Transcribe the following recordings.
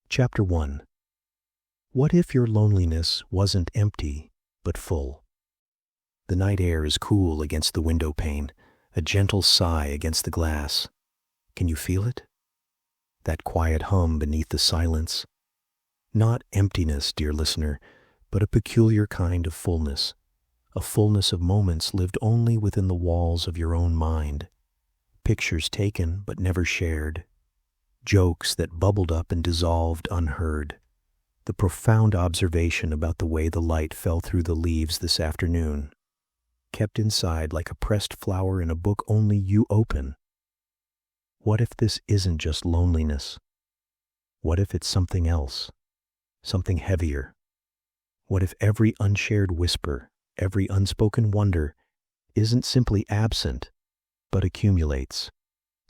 Chapter 1. What if your loneliness wasn't empty, but full? The night air is cool against the window pane, a gentle sigh against the glass. Can you feel it? That quiet hum beneath the silence. Not emptiness, dear listener, but a peculiar kind of fullness. A fullness of moments lived only within the walls of your own mind. Pictures taken but never shared. Jokes that bubbled up and dissolved unheard. The profound observation about the way the light fell through the leaves this afternoon. Kept inside like a pressed flower in a book only you open. What if this isn't just loneliness? What if it's something else? Something heavier? What if every unshared whisper, every unspoken wonder, isn't simply absent, but accumulates,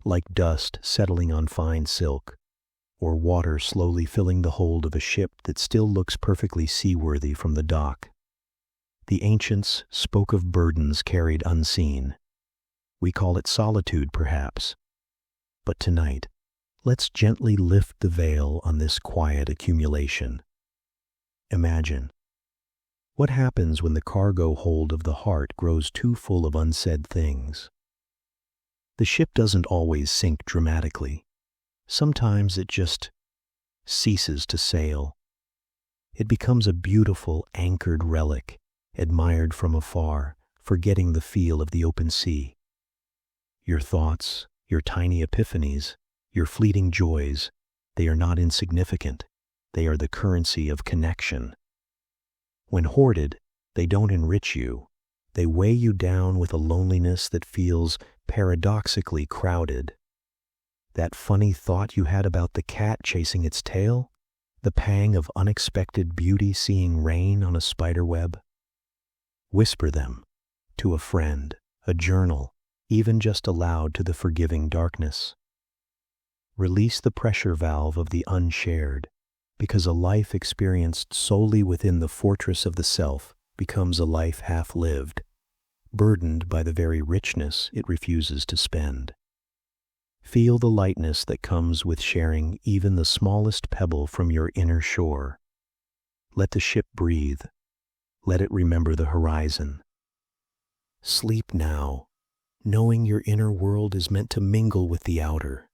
like dust settling on fine silk, or water slowly filling the hold of a ship that still looks perfectly seaworthy from the dock? The ancients spoke of burdens carried unseen. We call it solitude, perhaps. But tonight, let's gently lift the veil on this quiet accumulation. Imagine. What happens when the cargo hold of the heart grows too full of unsaid things? The ship doesn't always sink dramatically. Sometimes it just ceases to sail. It becomes a beautiful, anchored relic, admired from afar, forgetting the feel of the open sea. Your thoughts, your tiny epiphanies, your fleeting joys, they are not insignificant. They are the currency of connection. When hoarded, they don't enrich you. They weigh you down with a loneliness that feels paradoxically crowded. That funny thought you had about the cat chasing its tail? The pang of unexpected beauty seeing rain on a spider web? Whisper them to a friend, a journal, even just aloud to the forgiving darkness. Release the pressure valve of the unshared, because a life experienced solely within the fortress of the self becomes a life half-lived, burdened by the very richness it refuses to spend. Feel the lightness that comes with sharing even the smallest pebble from your inner shore. Let the ship breathe. Let it remember the horizon. Sleep now, knowing your inner world is meant to mingle with the outer,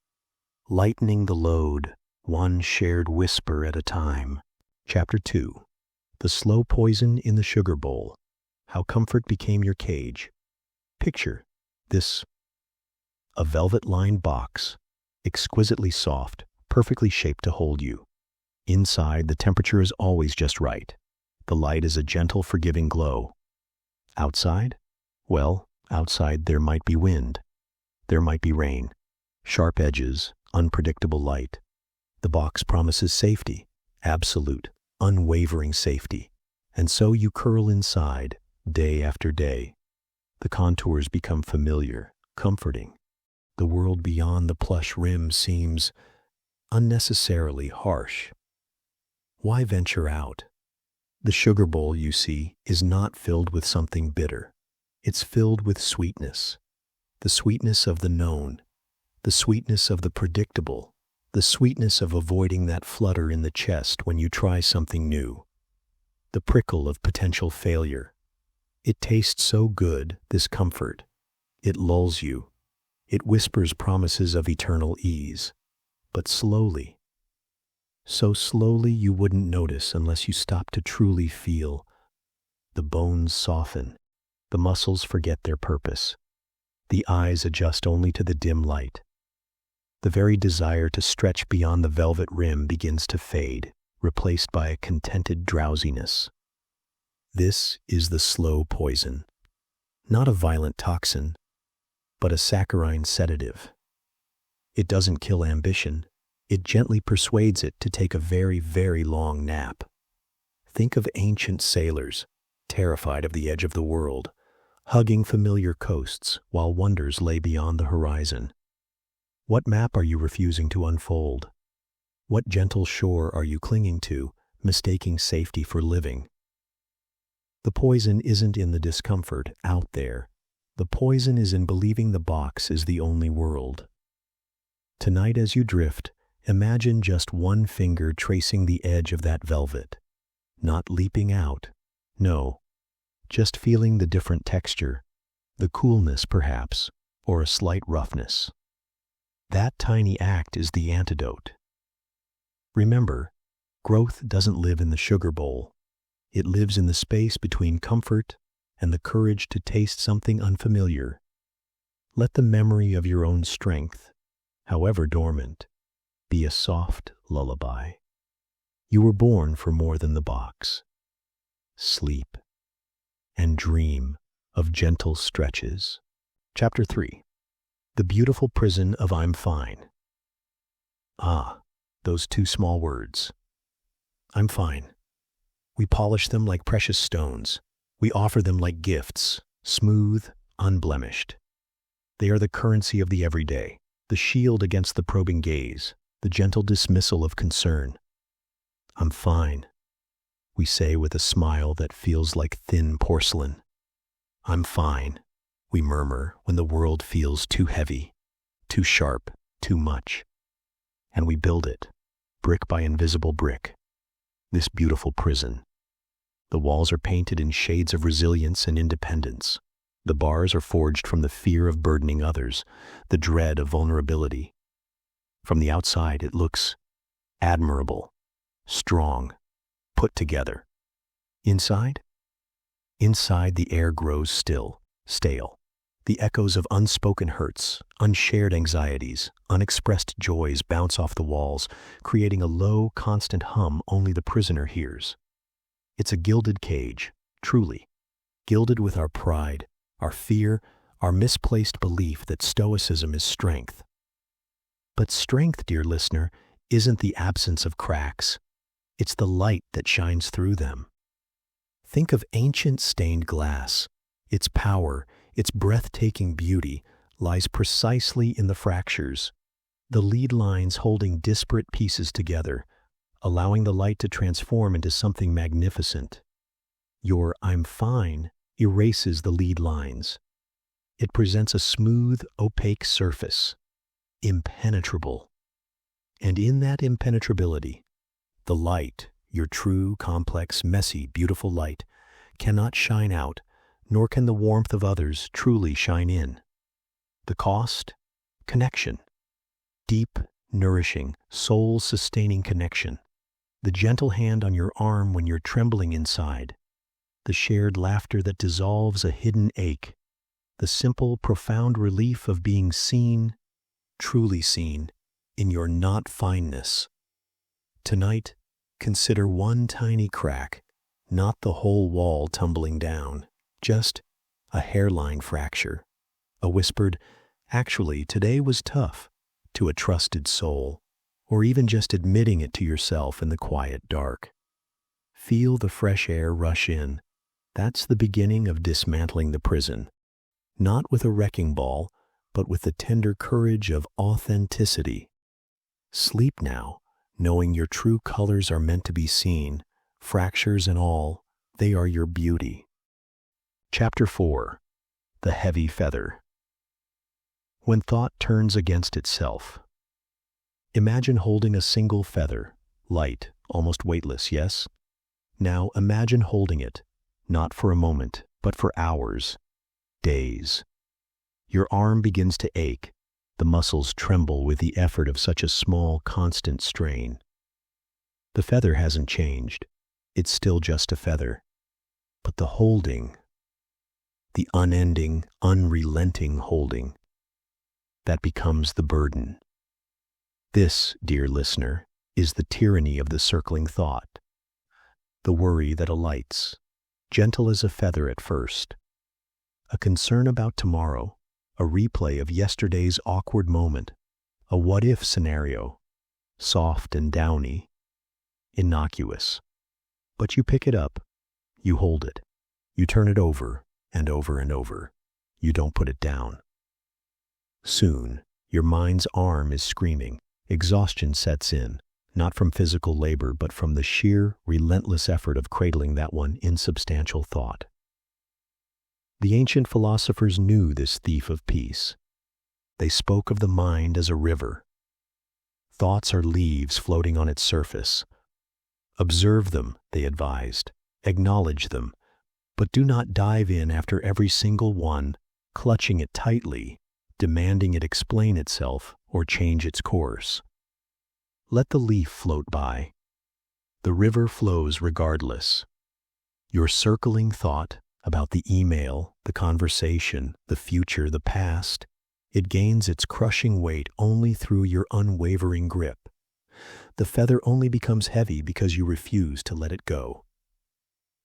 lightening the load, one shared whisper at a time. Chapter 2. The slow poison in the sugar bowl. How comfort became your cage. Picture this: a velvet-lined box, exquisitely soft, perfectly shaped to hold you. Inside, the temperature is always just right. The light is a gentle, forgiving glow. Outside? Well, outside there might be wind. There might be rain. Sharp edges, unpredictable light. The box promises safety, absolute, unwavering safety. And so you curl inside, day after day. The contours become familiar, comforting. The world beyond the plush rim seems unnecessarily harsh. Why venture out? The sugar bowl, you see, is not filled with something bitter. It's filled with sweetness. The sweetness of the known. The sweetness of the predictable. The sweetness of avoiding that flutter in the chest when you try something new. The prickle of potential failure. It tastes so good, this comfort. It lulls you. It whispers promises of eternal ease. But slowly. So slowly you wouldn't notice unless you stopped to truly feel. The bones soften. The muscles forget their purpose. The eyes adjust only to the dim light. The very desire to stretch beyond the velvet rim begins to fade, replaced by a contented drowsiness. This is the slow poison. Not a violent toxin, but a saccharine sedative. It doesn't kill ambition. It gently persuades it to take a very, very long nap. Think of ancient sailors, terrified of the edge of the world, hugging familiar coasts while wonders lay beyond the horizon. What map are you refusing to unfold? What gentle shore are you clinging to, mistaking safety for living? The poison isn't in the discomfort out there. The poison is in believing the box is the only world. Tonight as you drift, Imagine just one finger tracing the edge of that velvet, not leaping out, no, just feeling the different texture, the coolness perhaps, or a slight roughness. That tiny act is the antidote. Remember, growth doesn't live in the sugar bowl. It lives in the space between comfort and the courage to taste something unfamiliar. Let the memory of your own strength, however dormant, be a soft lullaby. You were born for more than the box. Sleep and dream of gentle stretches. Chapter 3. The Beautiful Prison of I'm Fine. Ah, those two small words. I'm fine. We polish them like precious stones. We offer them like gifts, smooth, unblemished. They are the currency of the everyday, the shield against the probing gaze, the gentle dismissal of concern. I'm fine, we say with a smile that feels like thin porcelain. I'm fine, we murmur when the world feels too heavy, too sharp, too much. And we build it, brick by invisible brick, this beautiful prison. The walls are painted in shades of resilience and independence. The bars are forged from the fear of burdening others, the dread of vulnerability. From the outside, it looks admirable, strong, put together. Inside? Inside, the air grows still, stale. The echoes of unspoken hurts, unshared anxieties, unexpressed joys bounce off the walls, creating a low, constant hum only the prisoner hears. It's a gilded cage, truly, gilded with our pride, our fear, our misplaced belief that stoicism is strength. But strength, dear listener, isn't the absence of cracks. It's the light that shines through them. Think of ancient stained glass. Its power, its breathtaking beauty, lies precisely in the fractures, the lead lines holding disparate pieces together, allowing the light to transform into something magnificent. Your I'm fine erases the lead lines. It presents a smooth, opaque surface, impenetrable. And in that impenetrability, the light, your true, complex, messy, beautiful light, cannot shine out, nor can the warmth of others truly shine in. The cost? Connection. Deep, nourishing, soul-sustaining connection. The gentle hand on your arm when you're trembling inside. The shared laughter that dissolves a hidden ache. The simple, profound relief of being seen, truly seen, in your not-fineness. Tonight, consider one tiny crack, not the whole wall tumbling down, just a hairline fracture. A whispered, "Actually, today was tough," to a trusted soul, or even just admitting it to yourself in the quiet dark. Feel the fresh air rush in. That's the beginning of dismantling the prison. Not with a wrecking ball, but with the tender courage of authenticity. Sleep now, knowing your true colors are meant to be seen, fractures and all, they are your beauty. Chapter 4. The Heavy Feather. When thought turns against itself. Imagine holding a single feather, light, almost weightless, yes? Now imagine holding it, not for a moment, but for hours, days. Your arm begins to ache, the muscles tremble with the effort of such a small, constant strain. The feather hasn't changed, it's still just a feather. But the holding, the unending, unrelenting holding, that becomes the burden. This, dear listener, is the tyranny of the circling thought. The worry that alights, gentle as a feather at first. A concern about tomorrow, a replay of yesterday's awkward moment, a what-if scenario, soft and downy, innocuous. But you pick it up, you hold it, you turn it over and over and over. You don't put it down. Soon, your mind's arm is screaming. Exhaustion sets in, not from physical labor, but from the sheer, relentless effort of cradling that one insubstantial thought. The ancient philosophers knew this thief of peace. They spoke of the mind as a river. Thoughts are leaves floating on its surface. Observe them, they advised. Acknowledge them, but do not dive in after every single one, clutching it tightly, demanding it explain itself or change its course. Let the leaf float by. The river flows regardless. Your circling thought about the email, the conversation, the future, the past, it gains its crushing weight only through your unwavering grip. The feather only becomes heavy because you refuse to let it go.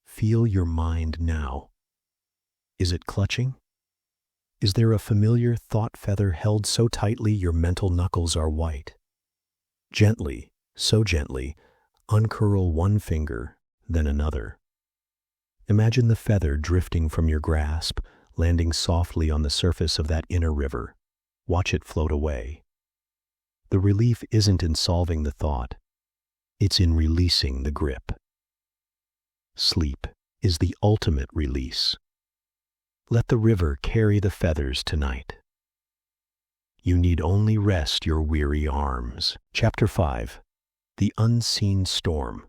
Feel your mind now. Is it clutching? Is there a familiar thought feather held so tightly your mental knuckles are white? Gently, so gently, uncurl one finger, then another. Imagine the feather drifting from your grasp, landing softly on the surface of that inner river. Watch it float away. The relief isn't in solving the thought. It's in releasing the grip. Sleep is the ultimate release. Let the river carry the feathers tonight. You need only rest your weary arms. Chapter 5. The Unseen Storm.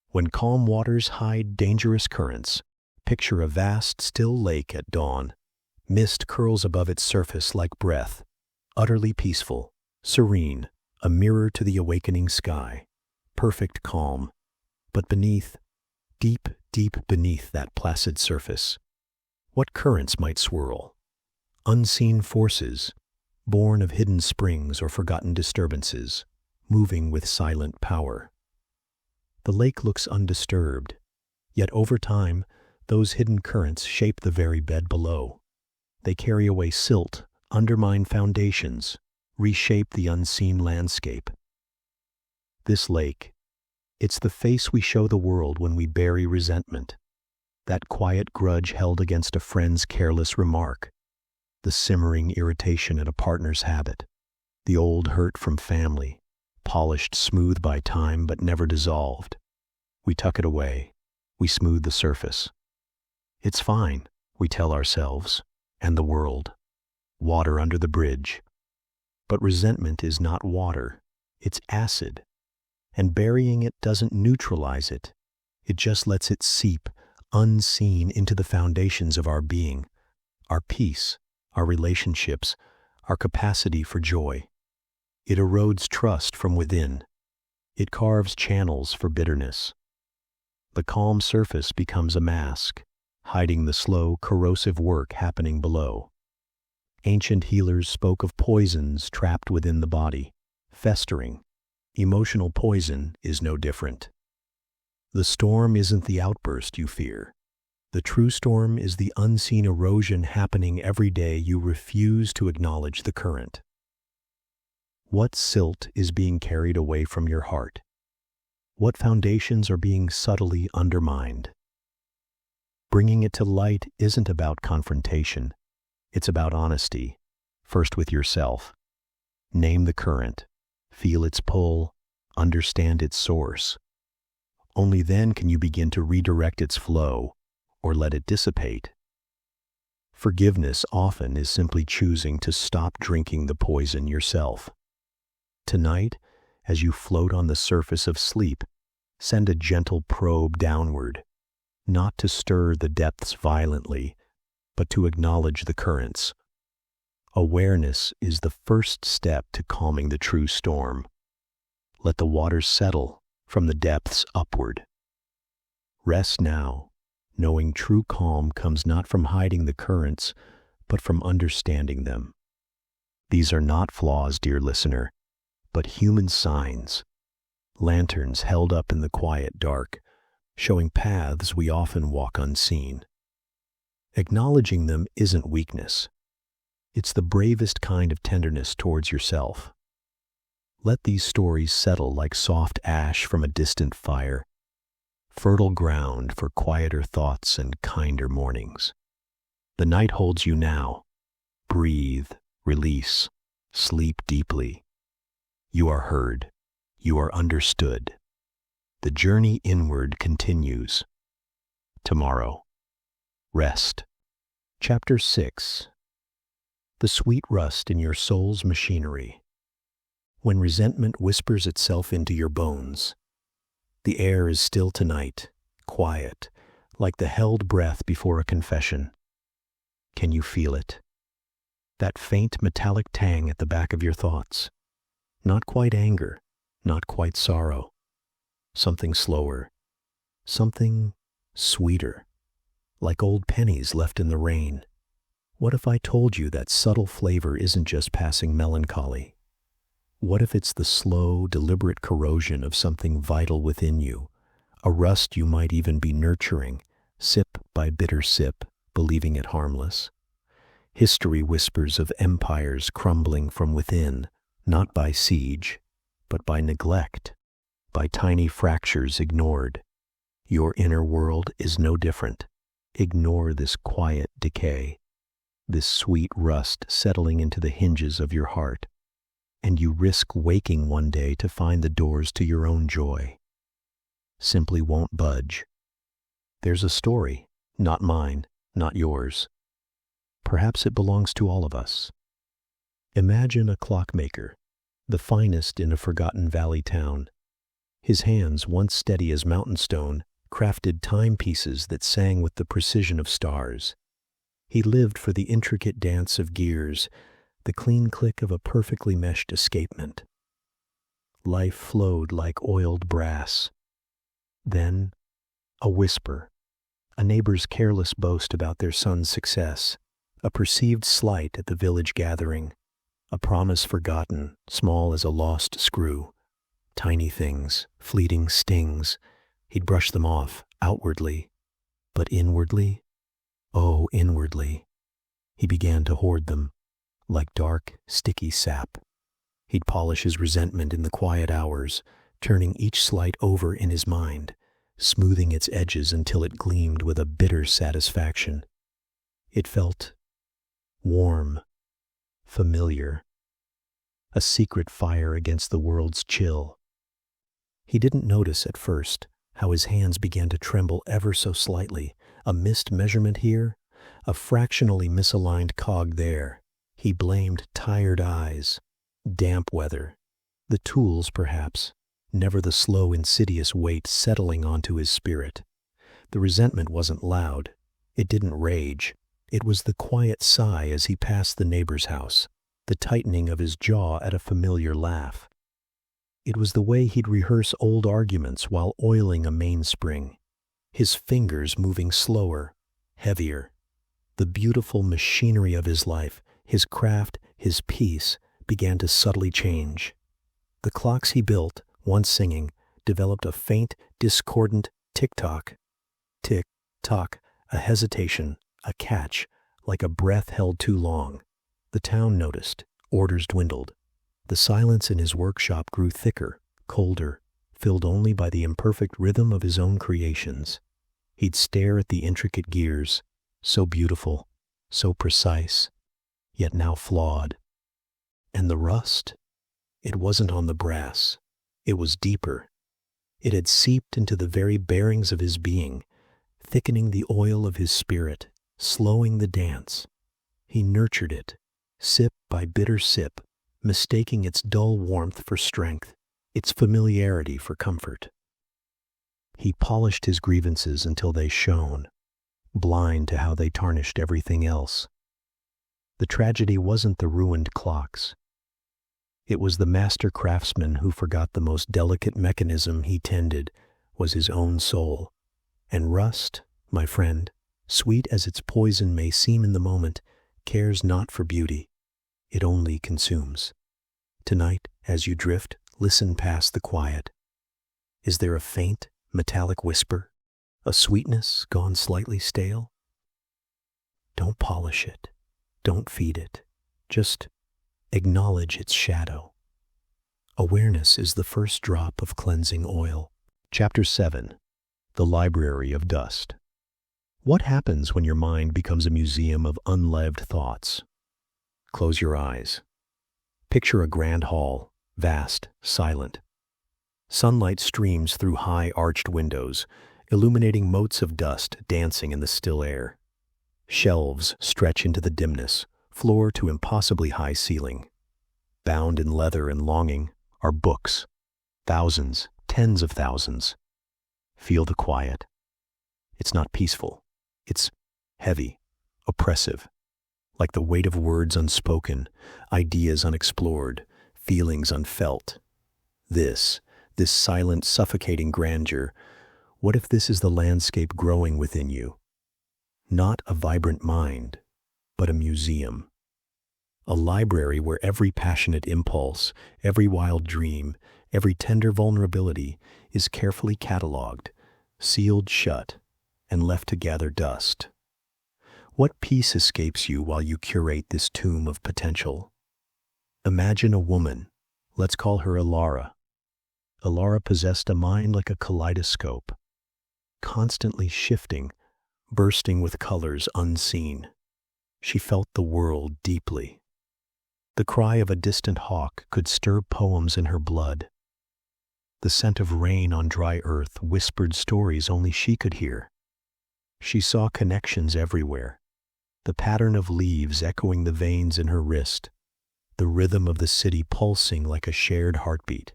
When calm waters hide dangerous currents, picture a vast, still lake at dawn. Mist curls above its surface like breath, utterly peaceful, serene, a mirror to the awakening sky. Perfect calm. But beneath, deep, deep beneath that placid surface, what currents might swirl? Unseen forces, born of hidden springs or forgotten disturbances, moving with silent power. The lake looks undisturbed, yet over time, those hidden currents shape the very bed below. They carry away silt, undermine foundations, reshape the unseen landscape. This lake, it's the face we show the world when we bury resentment, that quiet grudge held against a friend's careless remark, the simmering irritation at a partner's habit, the old hurt from family, polished smooth by time but never dissolved. We tuck it away. We smooth the surface. It's fine, we tell ourselves, and the world. Water under the bridge. But resentment is not water. It's acid. And burying it doesn't neutralize it. It just lets it seep, unseen, into the foundations of our being, our peace, our relationships, our capacity for joy. It erodes trust from within. It carves channels for bitterness. The calm surface becomes a mask, hiding the slow, corrosive work happening below. Ancient healers spoke of poisons trapped within the body, festering. Emotional poison is no different. The storm isn't the outburst you fear. The true storm is the unseen erosion happening every day you refuse to acknowledge the current. What silt is being carried away from your heart? What foundations are being subtly undermined? Bringing it to light isn't about confrontation. It's about honesty, first with yourself. Name the current, feel its pull, understand its source. Only then can you begin to redirect its flow or let it dissipate. Forgiveness often is simply choosing to stop drinking the poison yourself. Tonight, as you float on the surface of sleep, send a gentle probe downward, not to stir the depths violently, but to acknowledge the currents. Awareness is the first step to calming the true storm. Let the waters settle from the depths upward. Rest now, knowing true calm comes not from hiding the currents, but from understanding them. These are not flaws, dear listener, but human signs, lanterns held up in the quiet dark, showing paths we often walk unseen. Acknowledging them isn't weakness. It's the bravest kind of tenderness towards yourself. Let these stories settle like soft ash from a distant fire, fertile ground for quieter thoughts and kinder mornings. The night holds you now. Breathe, release, sleep deeply. You are heard. You are understood. The journey inward continues. Tomorrow. Rest. Chapter 6. The sweet rust in your soul's machinery. When resentment whispers itself into your bones. The air is still tonight, quiet, like the held breath before a confession. Can you feel it? That faint metallic tang at the back of your thoughts. Not quite anger, not quite sorrow. Something slower, something sweeter, like old pennies left in the rain. What if I told you that subtle flavor isn't just passing melancholy? What if it's the slow, deliberate corrosion of something vital within you, a rust you might even be nurturing, sip by bitter sip, believing it harmless? History whispers of empires crumbling from within, not by siege, but by neglect, by tiny fractures ignored. Your inner world is no different. Ignore this quiet decay, this sweet rust settling into the hinges of your heart, and you risk waking one day to find the doors to your own joy simply won't budge. There's a story, not mine, not yours. Perhaps it belongs to all of us. Imagine a clockmaker, the finest in a forgotten valley town. His hands, once steady as mountain stone, crafted timepieces that sang with the precision of stars. He lived for the intricate dance of gears, the clean click of a perfectly meshed escapement. Life flowed like oiled brass. Then, a whisper, a neighbor's careless boast about their son's success, a perceived slight at the village gathering, a promise forgotten, small as a lost screw. Tiny things, fleeting stings. He'd brush them off, outwardly. But inwardly, oh, inwardly, he began to hoard them, like dark, sticky sap. He'd polish his resentment in the quiet hours, turning each slight over in his mind, smoothing its edges until it gleamed with a bitter satisfaction. It felt warm, familiar, a secret fire against the world's chill. He didn't notice at first how his hands began to tremble ever so slightly, a missed measurement here, a fractionally misaligned cog there. He blamed tired eyes, damp weather, the tools perhaps, never the slow insidious weight settling onto his spirit. The resentment wasn't loud, it didn't rage, it was the quiet sigh as he passed the neighbor's house, the tightening of his jaw at a familiar laugh. It was the way he'd rehearse old arguments while oiling a mainspring, his fingers moving slower, heavier. The beautiful machinery of his life, his craft, his peace, began to subtly change. The clocks he built, once singing, developed a faint, discordant tick-tock. Tick-tock, a hesitation, a catch, like a breath held too long. The town noticed, orders dwindled. The silence in his workshop grew thicker, colder, filled only by the imperfect rhythm of his own creations. He'd stare at the intricate gears, so beautiful, so precise, yet now flawed. And the rust? It wasn't on the brass. It was deeper. It had seeped into the very bearings of his being, thickening the oil of his spirit, slowing the dance. He nurtured it, sip by bitter sip, mistaking its dull warmth for strength, its familiarity for comfort. He polished his grievances until they shone, blind to how they tarnished everything else. The tragedy wasn't the ruined clocks. It was the master craftsman who forgot the most delicate mechanism he tended was his own soul. And rust, my friend, sweet as its poison may seem in the moment, cares not for beauty. It only consumes. Tonight, as you drift, listen past the quiet. Is there a faint, metallic whisper, a sweetness gone slightly stale? Don't polish it. Don't feed it. Just acknowledge its shadow. Awareness is the first drop of cleansing oil. Chapter 7. The Library of Dust. What happens when your mind becomes a museum of unlived thoughts? Close your eyes. Picture a grand hall, vast, silent. Sunlight streams through high arched windows, illuminating motes of dust dancing in the still air. Shelves stretch into the dimness, floor to impossibly high ceiling. Bound in leather and longing, are books. Thousands, tens of thousands. Feel the quiet. It's not peaceful. It's heavy, oppressive, like the weight of words unspoken, ideas unexplored, feelings unfelt. This silent, suffocating grandeur, what if this is the landscape growing within you? Not a vibrant mind, but a museum. A library where every passionate impulse, every wild dream, every tender vulnerability is carefully catalogued, sealed shut, and left to gather dust. What peace escapes you while you curate this tomb of potential? Imagine a woman, let's call her Alara. Alara possessed a mind like a kaleidoscope, constantly shifting, bursting with colors unseen. She felt the world deeply. The cry of a distant hawk could stir poems in her blood. The scent of rain on dry earth whispered stories only she could hear. She saw connections everywhere, the pattern of leaves echoing the veins in her wrist, the rhythm of the city pulsing like a shared heartbeat.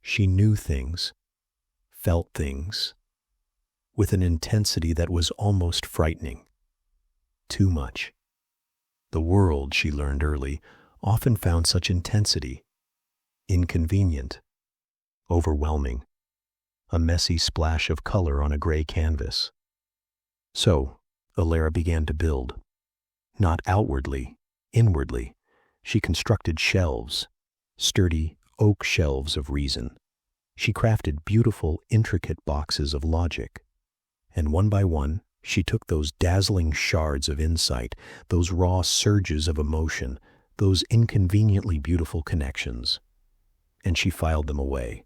She knew things, felt things, with an intensity that was almost frightening. Too much. The world, she learned early, often found such intensity inconvenient, overwhelming, a messy splash of color on a gray canvas. So, Alara began to build. Not outwardly, inwardly. She constructed shelves, sturdy oak shelves of reason. She crafted beautiful, intricate boxes of logic. And one by one, she took those dazzling shards of insight, those raw surges of emotion, those inconveniently beautiful connections, and she filed them away.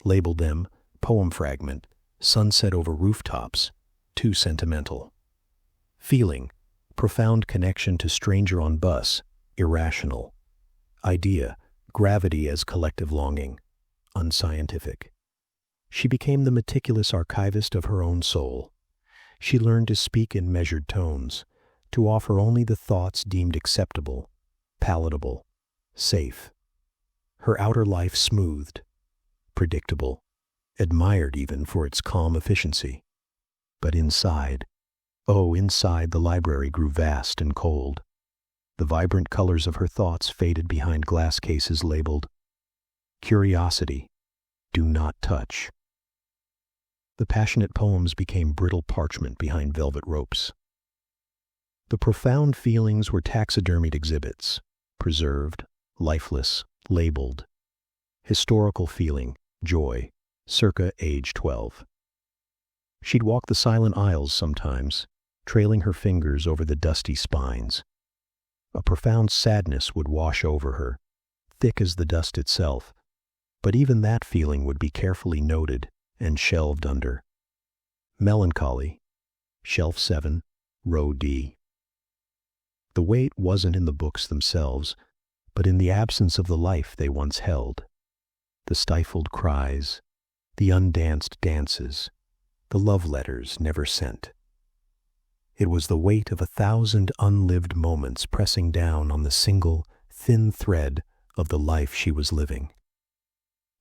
Labeled them poem fragment, sunset over rooftops, too sentimental. Feeling, profound connection to stranger on bus, irrational. Idea, gravity as collective longing, unscientific. She became the meticulous archivist of her own soul. She learned to speak in measured tones, to offer only the thoughts deemed acceptable, palatable, safe. Her outer life smoothed, predictable, admired even for its calm efficiency. But inside, inside the library grew vast and cold. The vibrant colors of her thoughts faded behind glass cases labeled, "Curiosity, do not touch." The passionate poems became brittle parchment behind velvet ropes. The profound feelings were taxidermied exhibits, preserved, lifeless, labeled. Historical feeling, joy, circa age 12. She'd walk the silent aisles sometimes, trailing her fingers over the dusty spines. A profound sadness would wash over her, thick as the dust itself, but even that feeling would be carefully noted and shelved under. Melancholy, shelf 7, row D. The weight wasn't in the books themselves, but in the absence of the life they once held. The stifled cries, the undanced dances, the love letters never sent. It was the weight of 1,000 unlived moments pressing down on the single, thin thread of the life she was living.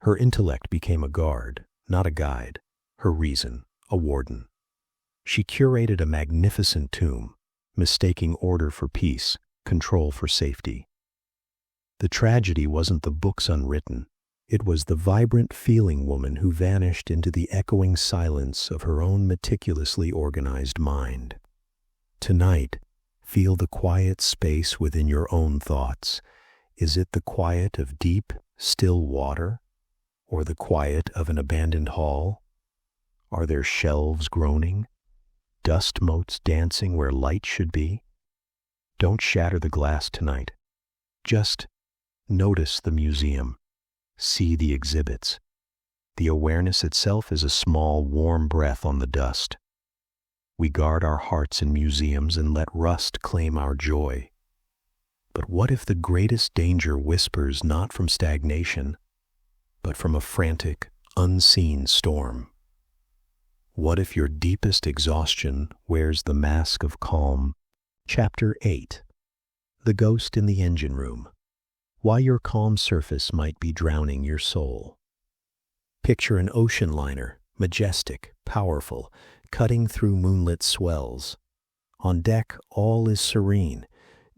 Her intellect became a guard, not a guide, her reason, a warden. She curated a magnificent tomb, mistaking order for peace, control for safety. The tragedy wasn't the books unwritten. It was the vibrant feeling woman who vanished into the echoing silence of her own meticulously organized mind. Tonight, feel the quiet space within your own thoughts. Is it the quiet of deep, still water? Or the quiet of an abandoned hall? Are there shelves groaning? Dust motes dancing where light should be? Don't shatter the glass tonight. Just notice the museum. See the exhibits. The awareness itself is a small, warm breath on the dust. We guard our hearts in museums and let rust claim our joy. But what if the greatest danger whispers not from stagnation, but from a frantic, unseen storm? What if your deepest exhaustion wears the mask of calm? Chapter 8. The Ghost in the Engine Room. Why your calm surface might be drowning your soul. Picture an ocean liner, majestic, powerful, cutting through moonlit swells. On deck, all is serene.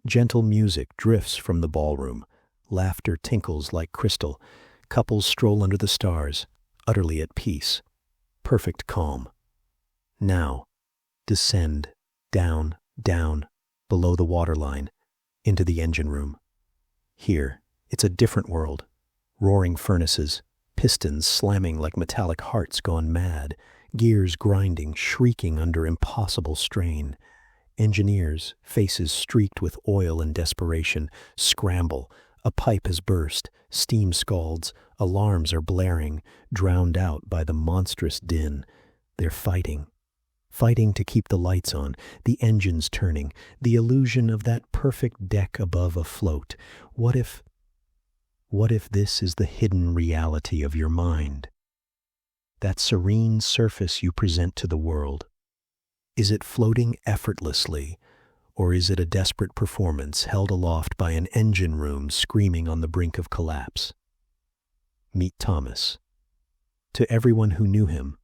Gentle music drifts from the ballroom. Laughter tinkles like crystal. Couples stroll under the stars, utterly at peace. Perfect calm. Now, descend, down, down, below the waterline, into the engine room. Here, it's a different world. Roaring furnaces, pistons slamming like metallic hearts gone mad, gears grinding, shrieking under impossible strain. Engineers, faces streaked with oil and desperation, scramble. A pipe has burst, steam scalds, alarms are blaring, drowned out by the monstrous din. They're fighting to keep the lights on, the engines turning, the illusion of that perfect deck above afloat. What if this is the hidden reality of your mind? That serene surface you present to the world. Is it floating effortlessly, or is it a desperate performance held aloft by an engine room screaming on the brink of collapse? Meet Thomas. To everyone who knew him,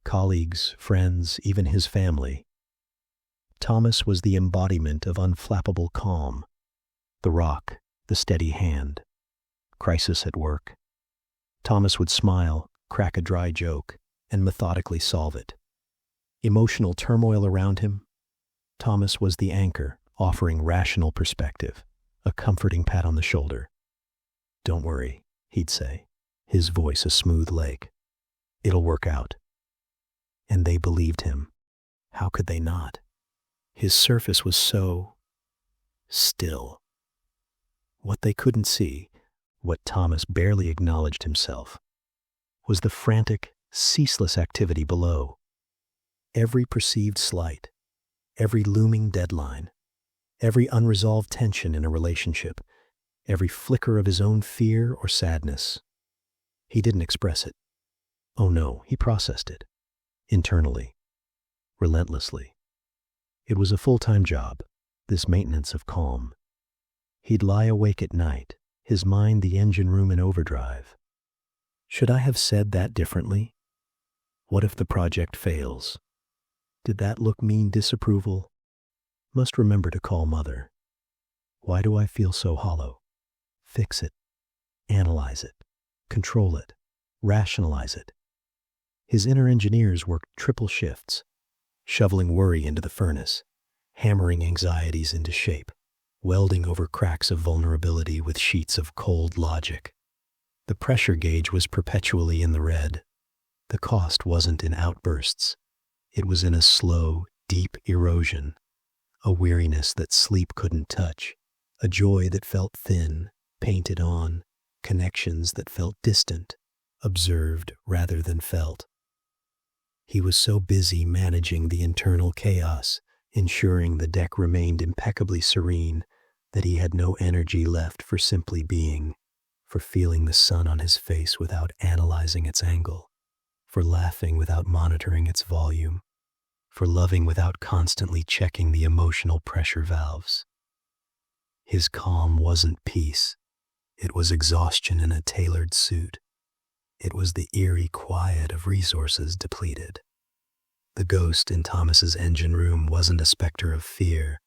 colleagues, friends, even his family, Thomas was the embodiment of unflappable calm, the rock, the steady hand. Crisis at work. Thomas would smile, crack a dry joke, and methodically solve it. Emotional turmoil around him, Thomas was the anchor, offering rational perspective, a comforting pat on the shoulder. "Don't worry," he'd say, his voice a smooth lake. "It'll work out." And they believed him. How could they not? His surface was so still. What they couldn't see, what Thomas barely acknowledged himself, was the frantic, ceaseless activity below. Every perceived slight, every looming deadline, every unresolved tension in a relationship, every flicker of his own fear or sadness. He didn't express it. Oh no, he processed it. Internally. Relentlessly. It was a full-time job, this maintenance of calm. He'd lie awake at night, his mind the engine room in overdrive. Should I have said that differently? What if the project fails? Did that look mean disapproval? Must remember to call mother. Why do I feel so hollow? Fix it. Analyze it. Control it. Rationalize it. His inner engineers worked triple shifts, shoveling worry into the furnace, hammering anxieties into shape, welding over cracks of vulnerability with sheets of cold logic. The pressure gauge was perpetually in the red. The cost wasn't in outbursts. It was in a slow, deep erosion, a weariness that sleep couldn't touch, a joy that felt thin, painted on, connections that felt distant, observed rather than felt. He was so busy managing the internal chaos, ensuring the deck remained impeccably serene, that he had no energy left for simply being, for feeling the sun on his face without analyzing its angle, for laughing without monitoring its volume, for loving without constantly checking the emotional pressure valves. His calm wasn't peace. It was exhaustion in a tailored suit. It was the eerie quiet of resources depleted. The ghost in Thomas's engine room wasn't a specter of fear,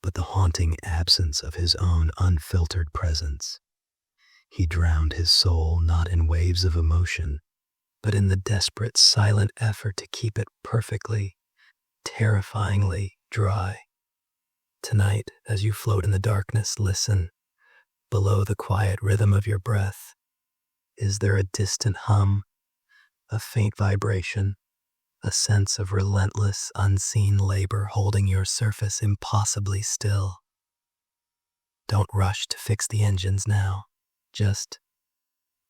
but the haunting absence of his own unfiltered presence. He drowned his soul not in waves of emotion, but in the desperate, silent effort to keep it perfectly, terrifyingly dry. Tonight, as you float in the darkness, listen. Below the quiet rhythm of your breath, is there a distant hum, a faint vibration, a sense of relentless, unseen labor holding your surface impossibly still? Don't rush to fix the engines now. Just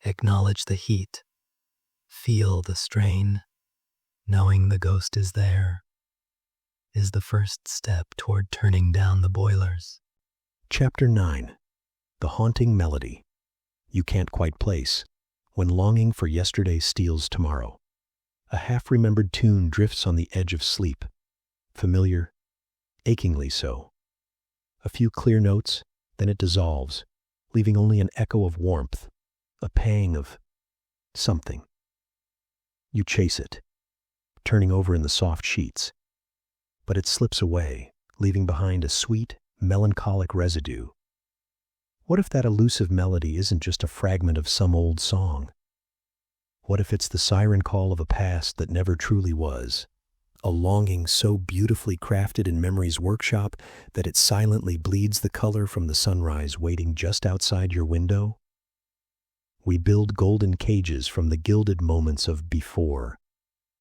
acknowledge the heat. Feel the strain. Knowing the ghost is there is the first step toward turning down the boilers. Chapter 9. The Haunting Melody You Can't Quite Place When Longing for Yesterday Steals Tomorrow. A half-remembered tune drifts on the edge of sleep. Familiar, achingly so. A few clear notes, then it dissolves, leaving only an echo of warmth, a pang of something. You chase it, turning over in the soft sheets, but it slips away, leaving behind a sweet, melancholic residue. What if that elusive melody isn't just a fragment of some old song? What if it's the siren call of a past that never truly was? A longing so beautifully crafted in memory's workshop that it silently bleeds the color from the sunrise waiting just outside your window? We build golden cages from the gilded moments of before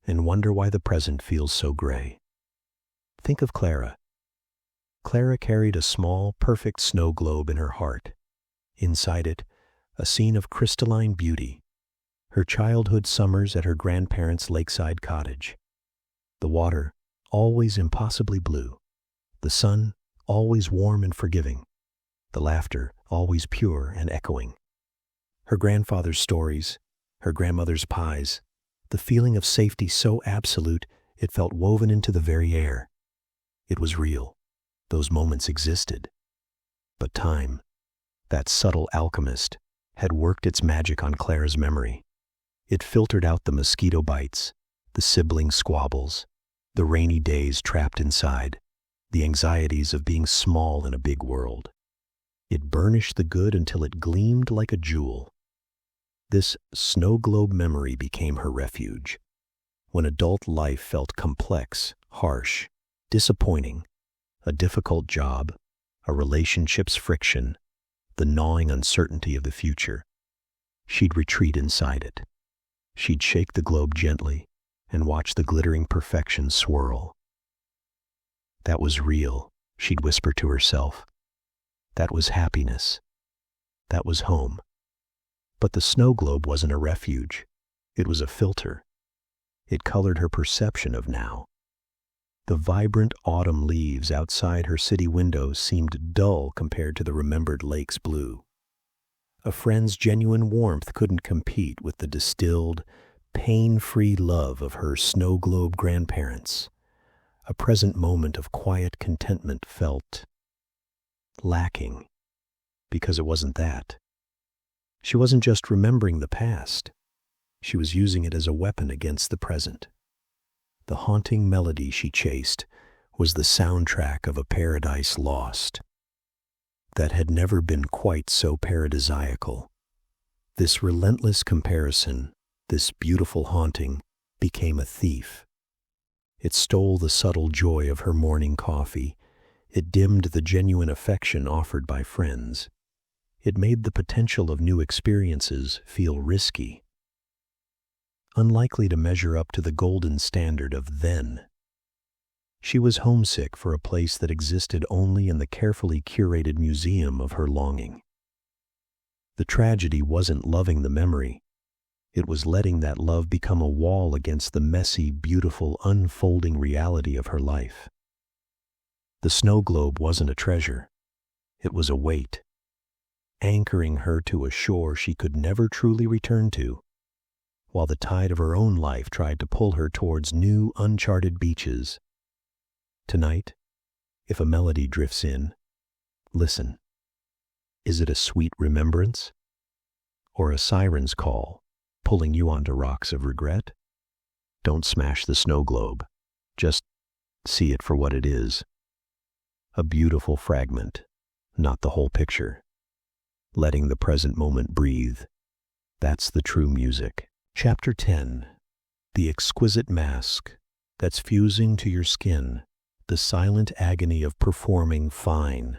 and wonder why the present feels so gray. Think of Clara. Clara carried a small, perfect snow globe in her heart. Inside it, a scene of crystalline beauty, her childhood summers at her grandparents' lakeside cottage. The water, always impossibly blue. The sun, always warm and forgiving. The laughter, always pure and echoing. Her grandfather's stories, her grandmother's pies, the feeling of safety so absolute it felt woven into the very air. It was real. Those moments existed. But time, that subtle alchemist, had worked its magic on Clara's memory. It filtered out the mosquito bites, the sibling squabbles, the rainy days trapped inside, the anxieties of being small in a big world. It burnished the good until it gleamed like a jewel. This snow globe memory became her refuge. When adult life felt complex, harsh, disappointing, a difficult job, a relationship's friction, the gnawing uncertainty of the future, she'd retreat inside it. She'd shake the globe gently and watch the glittering perfection swirl. That was real, she'd whisper to herself. That was happiness. That was home. But the snow globe wasn't a refuge. It was a filter. It colored her perception of now. The vibrant autumn leaves outside her city windows seemed dull compared to the remembered lake's blue. A friend's genuine warmth couldn't compete with the distilled, pain-free love of her snow globe grandparents. A present moment of quiet contentment felt lacking, because it wasn't that. She wasn't just remembering the past. She was using it as a weapon against the present. The haunting melody she chased was the soundtrack of a paradise lost that had never been quite so paradisiacal. This relentless comparison, this beautiful haunting, became a thief. It stole the subtle joy of her morning coffee. It dimmed the genuine affection offered by friends. It made the potential of new experiences feel risky, unlikely to measure up to the golden standard of then. She was homesick for a place that existed only in the carefully curated museum of her longing. The tragedy wasn't loving the memory. It was letting that love become a wall against the messy, beautiful, unfolding reality of her life. The snow globe wasn't a treasure. It was a weight, anchoring her to a shore she could never truly return to, while the tide of her own life tried to pull her towards new, uncharted beaches. Tonight, if a melody drifts in, listen. Is it a sweet remembrance? Or a siren's call, pulling you onto rocks of regret? Don't smash the snow globe. Just see it for what it is. A beautiful fragment, not the whole picture. Letting the present moment breathe. That's the true music. Chapter 10. The exquisite mask that's fusing to your skin, the silent agony of performing fine.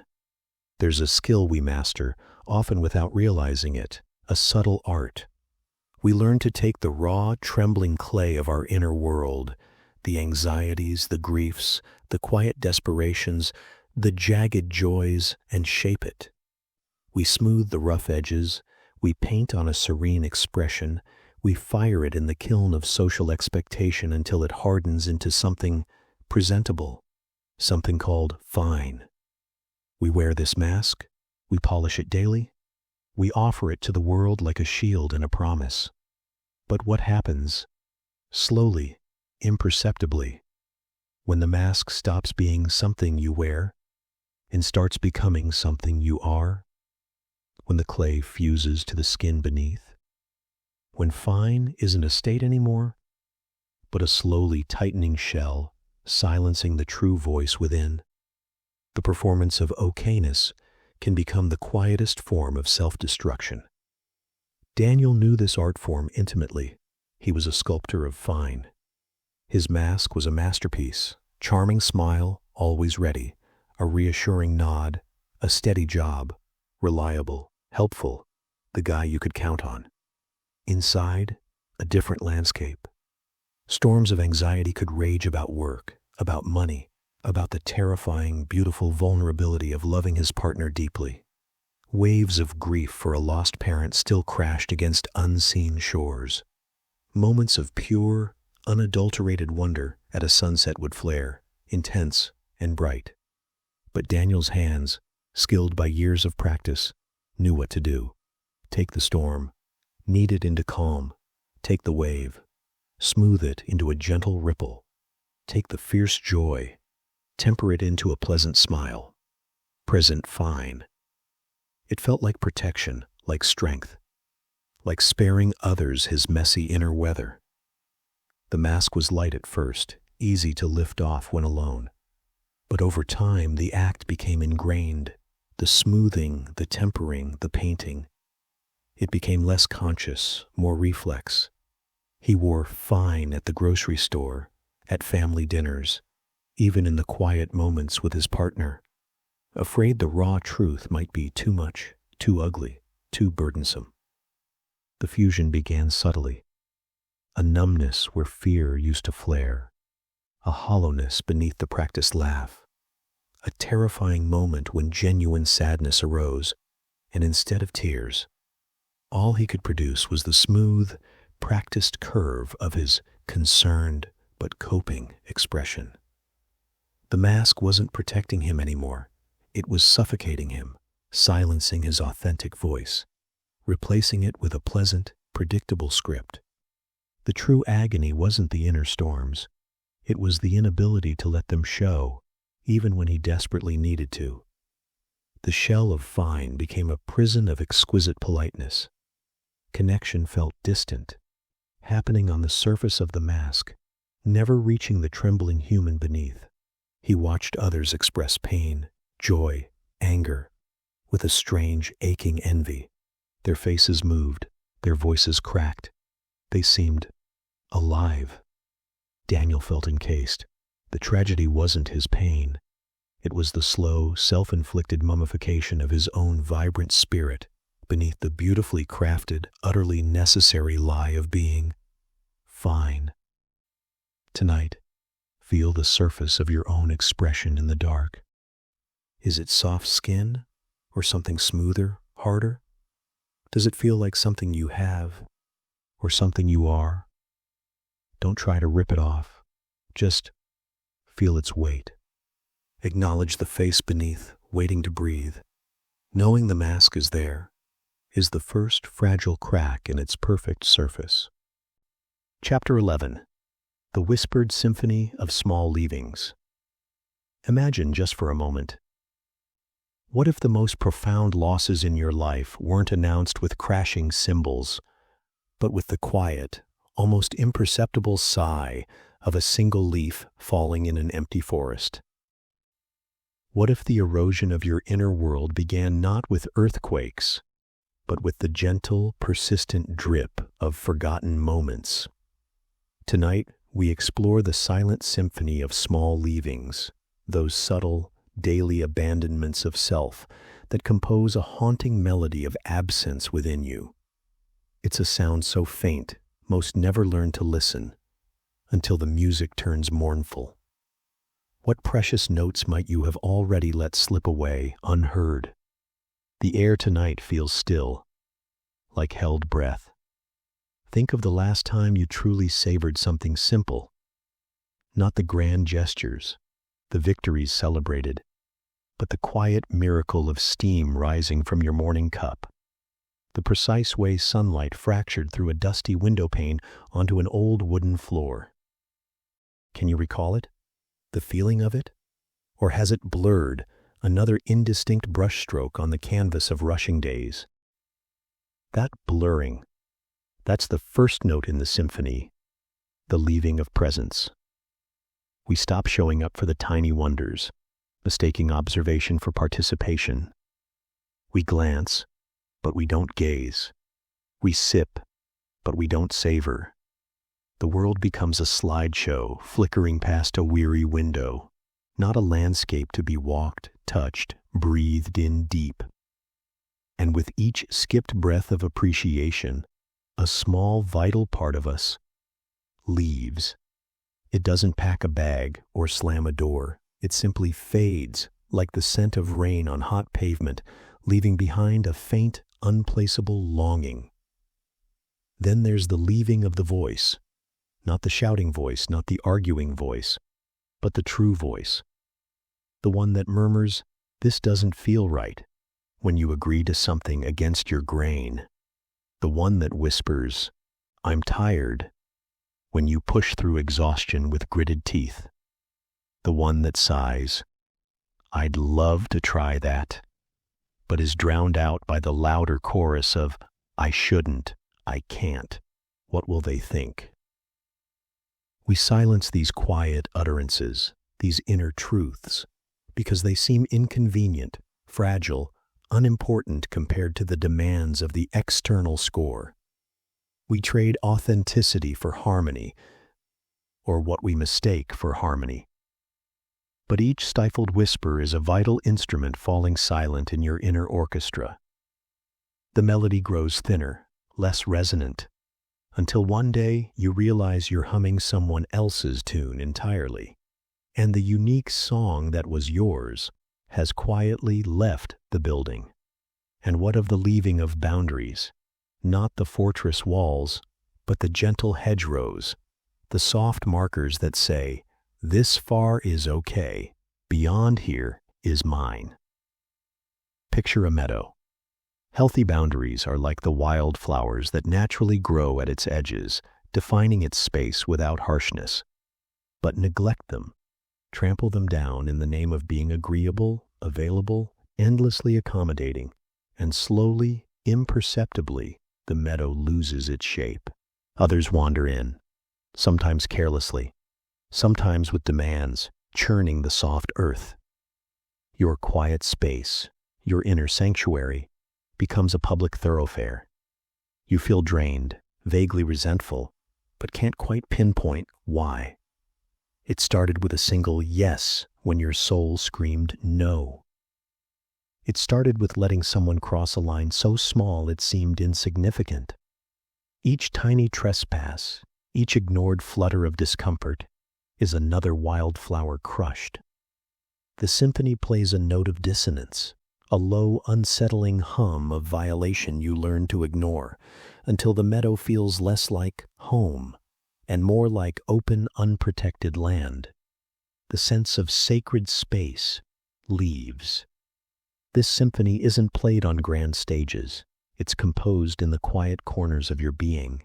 There's a skill we master, often without realizing it, a subtle art. We learn to take the raw, trembling clay of our inner world, the anxieties, the griefs, the quiet desperations, the jagged joys, and shape it. We smooth the rough edges, we paint on a serene expression, we fire it in the kiln of social expectation until it hardens into something presentable, something called fine. We wear this mask, we polish it daily, we offer it to the world like a shield and a promise. But what happens, slowly, imperceptibly, when the mask stops being something you wear and starts becoming something you are? when the clay fuses to the skin beneath, when fine isn't a state anymore, but a slowly tightening shell, silencing the true voice within. The performance of okayness can become the quietest form of self-destruction. Daniel knew this art form intimately. He was a sculptor of fine. His mask was a masterpiece, charming smile, always ready, a reassuring nod, a steady job, reliable, helpful, the guy you could count on. Inside, a different landscape. Storms of anxiety could rage about work, about money, about the terrifying, beautiful vulnerability of loving his partner deeply. Waves of grief for a lost parent still crashed against unseen shores. Moments of pure, unadulterated wonder at a sunset would flare, intense and bright. But Daniel's hands, skilled by years of practice, knew what to do. Take the storm, knead it into calm, take the wave, smooth it into a gentle ripple, take the fierce joy, temper it into a pleasant smile. Present fine. It felt like protection, like strength, like sparing others his messy inner weather. The mask was light at first, easy to lift off when alone. But over time, the act became ingrained, the smoothing, the tempering, the painting. It became less conscious, more reflex. He wore fine at the grocery store, at family dinners, even in the quiet moments with his partner, afraid the raw truth might be too much, too ugly, too burdensome. The fusion began subtly. A numbness where fear used to flare, a hollowness beneath the practiced laugh, a terrifying moment when genuine sadness arose, and instead of tears, all he could produce was the smooth, practiced curve of his concerned but coping expression. The mask wasn't protecting him anymore. It was suffocating him, silencing his authentic voice, replacing it with a pleasant, predictable script. The true agony wasn't the inner storms. It was the inability to let them show, even when he desperately needed to. The shell of fine became a prison of exquisite politeness. Connection felt distant, happening on the surface of the mask, never reaching the trembling human beneath. He watched others express pain, joy, anger, with a strange, aching envy. Their faces moved, their voices cracked. They seemed alive. Daniel felt encased. The tragedy wasn't his pain. It was the slow, self-inflicted mummification of his own vibrant spirit beneath the beautifully crafted, utterly necessary lie of being fine. Tonight, feel the surface of your own expression in the dark. Is it soft skin or something smoother, harder? Does it feel like something you have or something you are? Don't try to rip it off. Just feel its weight. Acknowledge the face beneath, waiting to breathe. Knowing the mask is there is the first fragile crack in its perfect surface. Chapter 11. The Whispered Symphony of Small Leavings. Imagine just for a moment. What if the most profound losses in your life weren't announced with crashing cymbals, but with the quiet, almost imperceptible sigh of a single leaf falling in an empty forest? What if the erosion of your inner world began not with earthquakes, but with the gentle, persistent drip of forgotten moments? Tonight, we explore the silent symphony of small leavings, those subtle, daily abandonments of self that compose a haunting melody of absence within you. It's a sound so faint, most never learn to listen, until the music turns mournful. What precious notes might you have already let slip away, unheard? The air tonight feels still, like held breath. Think of the last time you truly savored something simple. Not the grand gestures, the victories celebrated, but the quiet miracle of steam rising from your morning cup. The precise way sunlight fractured through a dusty window pane onto an old wooden floor. Can you recall it? The feeling of it? Or has it blurred, another indistinct brushstroke on the canvas of rushing days? That blurring, that's the first note in the symphony, the leaving of presence. We stop showing up for the tiny wonders, mistaking observation for participation. We glance, but we don't gaze. We sip, but we don't savor. The world becomes a slideshow flickering past a weary window, not a landscape to be walked, touched, breathed in deep. And with each skipped breath of appreciation, a small vital part of us leaves. It doesn't pack a bag or slam a door. It simply fades like the scent of rain on hot pavement, leaving behind a faint, unplaceable longing. Then there's the leaving of the voice. Not the shouting voice, not the arguing voice, but the true voice. The one that murmurs, "This doesn't feel right," when you agree to something against your grain. The one that whispers, "I'm tired," when you push through exhaustion with gritted teeth. The one that sighs, "I'd love to try that," but is drowned out by the louder chorus of, "I shouldn't, I can't, what will they think?" We silence these quiet utterances, these inner truths, because they seem inconvenient, fragile, unimportant compared to the demands of the external score. We trade authenticity for harmony, or what we mistake for harmony. But each stifled whisper is a vital instrument falling silent in your inner orchestra. The melody grows thinner, less resonant, until one day you realize you're humming someone else's tune entirely, and the unique song that was yours has quietly left the building. And what of the leaving of boundaries? Not the fortress walls, but the gentle hedgerows, the soft markers that say, "This far is okay, beyond here is mine." Picture a meadow. Healthy boundaries are like the wild flowers that naturally grow at its edges, defining its space without harshness. But neglect them, trample them down in the name of being agreeable, available, endlessly accommodating, and slowly, imperceptibly, the meadow loses its shape. Others wander in, sometimes carelessly, sometimes with demands, churning the soft earth. Your quiet space, your inner sanctuary, becomes a public thoroughfare. You feel drained, vaguely resentful, but can't quite pinpoint why. It started with a single yes when your soul screamed no. It started with letting someone cross a line so small it seemed insignificant. Each tiny trespass, each ignored flutter of discomfort, is another wildflower crushed. The symphony plays a note of dissonance, a low, unsettling hum of violation you learn to ignore, until the meadow feels less like home and more like open, unprotected land. The sense of sacred space leaves. This symphony isn't played on grand stages. It's composed in the quiet corners of your being.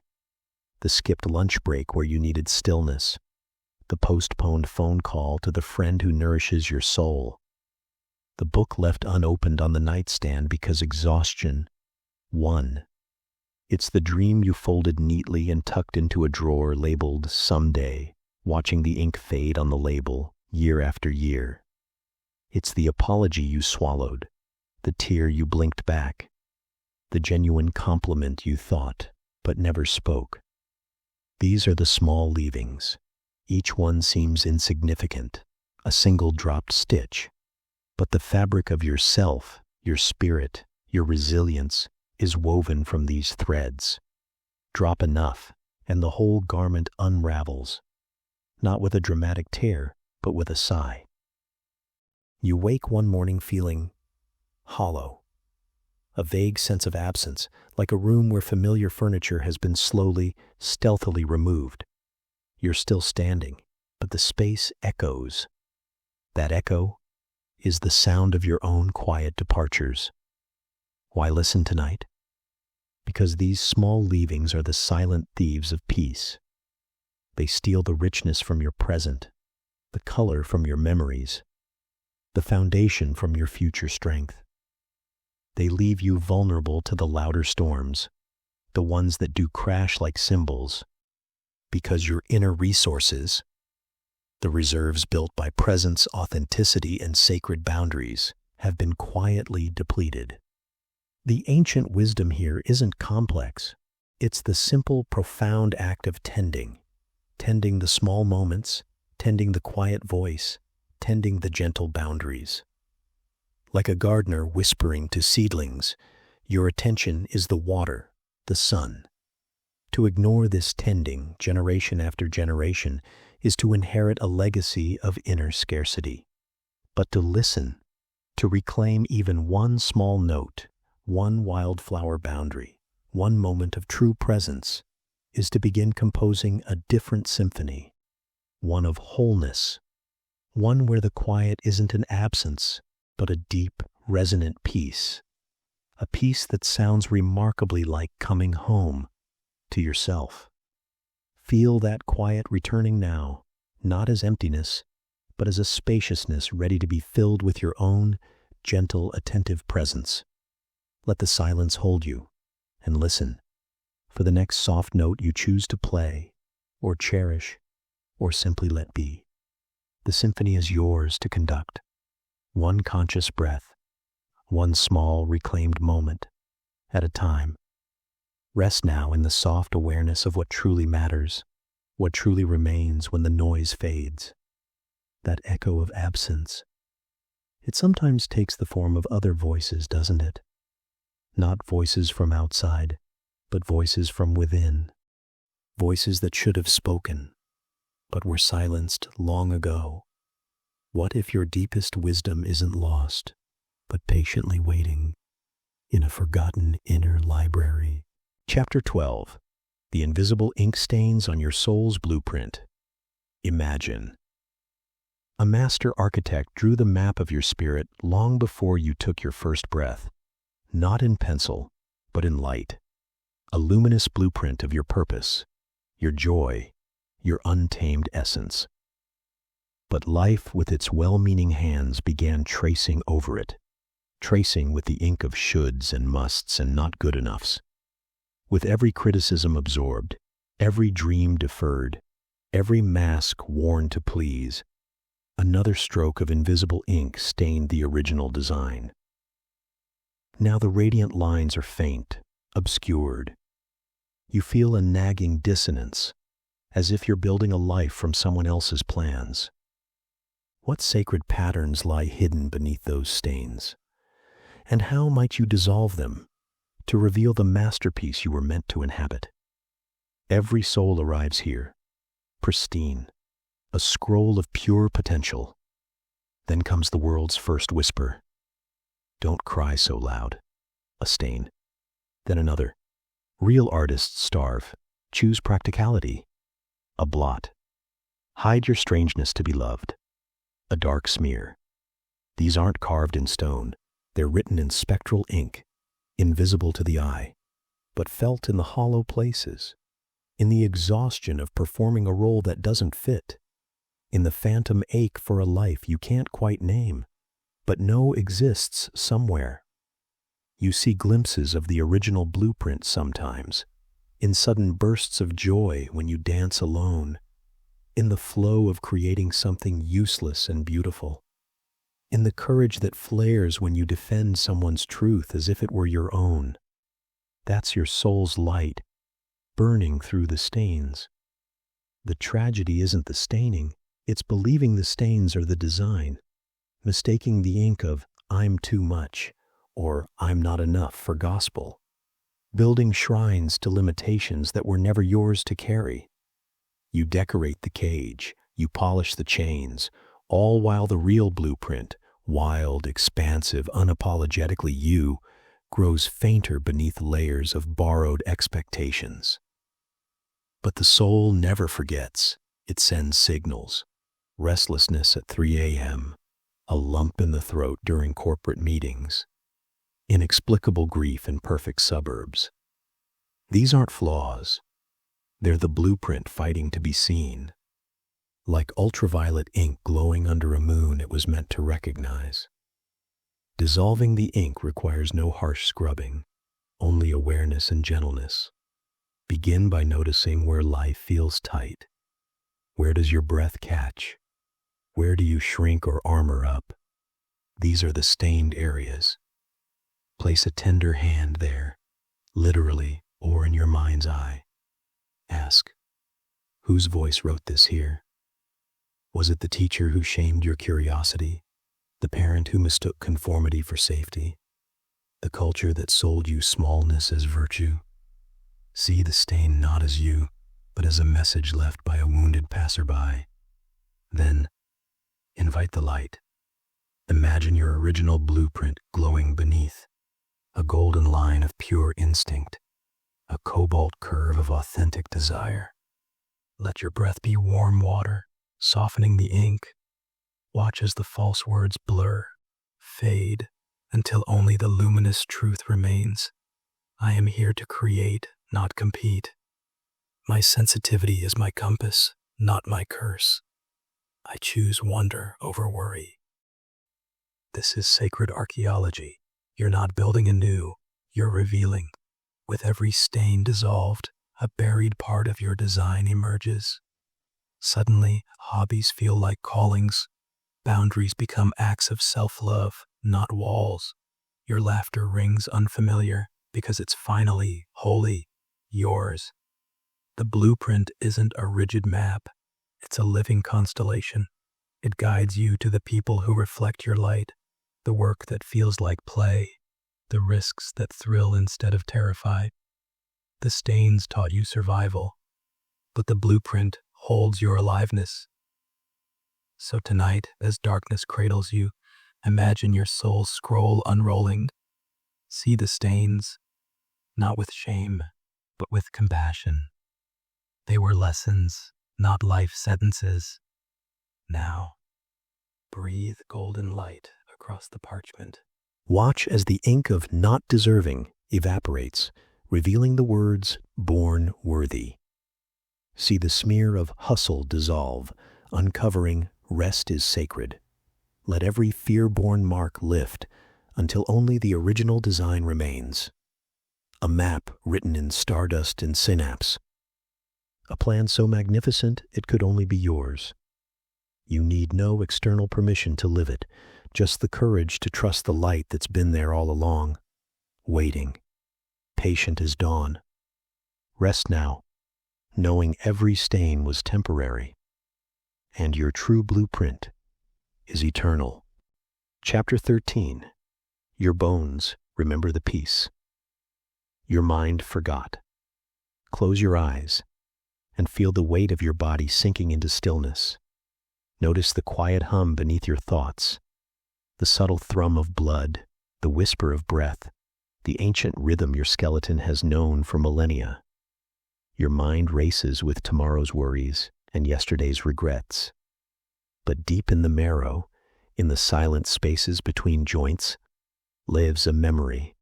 The skipped lunch break where you needed stillness. The postponed phone call to the friend who nourishes your soul. The book left unopened on the nightstand because exhaustion won. It's the dream you folded neatly and tucked into a drawer labeled "Someday," watching the ink fade on the label year after year. It's the apology you swallowed, the tear you blinked back, the genuine compliment you thought but never spoke. These are the small leavings. Each one seems insignificant, a single dropped stitch. But the fabric of yourself, your spirit, your resilience is woven from these threads. Drop enough, and the whole garment unravels, not with a dramatic tear, but with a sigh. You wake one morning feeling hollow, a vague sense of absence, like a room where familiar furniture has been slowly, stealthily removed. You're still standing, but the space echoes. That echo is the sound of your own quiet departures. Why listen tonight? Because these small leavings are the silent thieves of peace. They steal the richness from your present, the color from your memories, the foundation from your future strength. They leave you vulnerable to the louder storms, the ones that do crash like cymbals, because your inner resources, the reserves built by presence, authenticity, and sacred boundaries, have been quietly depleted. The ancient wisdom here isn't complex. It's the simple, profound act of tending the small moments, tending the quiet voice, tending the gentle boundaries. Like a gardener whispering to seedlings, your attention is the water, the sun. To ignore this tending generation after generation is to inherit a legacy of inner scarcity. But to listen, to reclaim even one small note, one wildflower boundary, one moment of true presence, is to begin composing a different symphony, one of wholeness, one where the quiet isn't an absence, but a deep, resonant peace, a peace that sounds remarkably like coming home to yourself. Feel that quiet returning now, not as emptiness, but as a spaciousness ready to be filled with your own gentle, attentive presence. Let the silence hold you, and listen for the next soft note you choose to play, or cherish, or simply let be. The symphony is yours to conduct, one conscious breath, one small reclaimed moment at a time. Rest now in the soft awareness of what truly matters, what truly remains when the noise fades. That echo of absence. It sometimes takes the form of other voices, doesn't it? Not voices from outside, but voices from within. Voices that should have spoken, but were silenced long ago. What if your deepest wisdom isn't lost, but patiently waiting in a forgotten inner library? Chapter 12. The Invisible Ink Stains on Your Soul's Blueprint. Imagine. A master architect drew the map of your spirit long before you took your first breath, not in pencil, but in light. A luminous blueprint of your purpose, your joy, your untamed essence. But life with its well-meaning hands began tracing over it, tracing with the ink of shoulds and musts and not good enoughs. With every criticism absorbed, every dream deferred, every mask worn to please, another stroke of invisible ink stained the original design. Now the radiant lines are faint, obscured. You feel a nagging dissonance, as if you're building a life from someone else's plans. What sacred patterns lie hidden beneath those stains? And how might you dissolve them to reveal the masterpiece you were meant to inhabit? Every soul arrives here, pristine, a scroll of pure potential. Then comes the world's first whisper. Don't cry so loud. A stain. Then another. Real artists starve. Choose practicality. A blot. Hide your strangeness to be loved. A dark smear. These aren't carved in stone. They're written in spectral ink, invisible to the eye, but felt in the hollow places, in the exhaustion of performing a role that doesn't fit, in the phantom ache for a life you can't quite name, but know exists somewhere. You see glimpses of the original blueprint sometimes, in sudden bursts of joy when you dance alone, in the flow of creating something useless and beautiful, in the courage that flares when you defend someone's truth as if it were your own. That's your soul's light, burning through the stains. The tragedy isn't the staining, it's believing the stains are the design, mistaking the ink of "I'm too much" or "I'm not enough" for gospel, building shrines to limitations that were never yours to carry. You decorate the cage, you polish the chains, all while the real blueprint, wild, expansive, unapologetically you, grows fainter beneath layers of borrowed expectations. But the soul never forgets. It sends signals. Restlessness at 3 a.m., a lump in the throat during corporate meetings, inexplicable grief in perfect suburbs. These aren't flaws. They're the blueprint fighting to be seen, like ultraviolet ink glowing under a moon it was meant to recognize. Dissolving the ink requires no harsh scrubbing, only awareness and gentleness. Begin by noticing where life feels tight. Where does your breath catch? Where do you shrink or armor up? These are the stained areas. Place a tender hand there, literally or in your mind's eye. Ask, whose voice wrote this here? Was it the teacher who shamed your curiosity? The parent who mistook conformity for safety? The culture that sold you smallness as virtue? See the stain not as you, but as a message left by a wounded passerby. Then, invite the light. Imagine your original blueprint glowing beneath, a golden line of pure instinct, a cobalt curve of authentic desire. Let your breath be warm water, softening the ink. Watch as the false words blur, fade, until only the luminous truth remains. I am here to create, not compete. My sensitivity is my compass, not my curse. I choose wonder over worry. This is sacred archaeology. You're not building anew, you're revealing. With every stain dissolved, a buried part of your design emerges. Suddenly, hobbies feel like callings. Boundaries become acts of self-love, not walls. Your laughter rings unfamiliar because it's finally, wholly, yours. The blueprint isn't a rigid map. It's a living constellation. It guides you to the people who reflect your light, the work that feels like play, the risks that thrill instead of terrify. The stains taught you survival, but the blueprint holds your aliveness. So tonight, as darkness cradles you, imagine your soul's scroll unrolling. See the stains, not with shame, but with compassion. They were lessons, not life sentences. Now, breathe golden light across the parchment. Watch as the ink of not deserving evaporates, revealing the words born worthy. See the smear of hustle dissolve, uncovering rest is sacred. Let every fear-born mark lift until only the original design remains. A map written in stardust and synapse. A plan so magnificent it could only be yours. You need no external permission to live it, just the courage to trust the light that's been there all along, waiting, patient as dawn. Rest now, knowing every stain was temporary, and your true blueprint is eternal. Chapter 13. Your bones remember the peace. Your mind forgot. Close your eyes and feel the weight of your body sinking into stillness. Notice the quiet hum beneath your thoughts, the subtle thrum of blood, the whisper of breath, the ancient rhythm your skeleton has known for millennia. Your mind races with tomorrow's worries and yesterday's regrets. But deep in the marrow, in the silent spaces between joints, lives a memory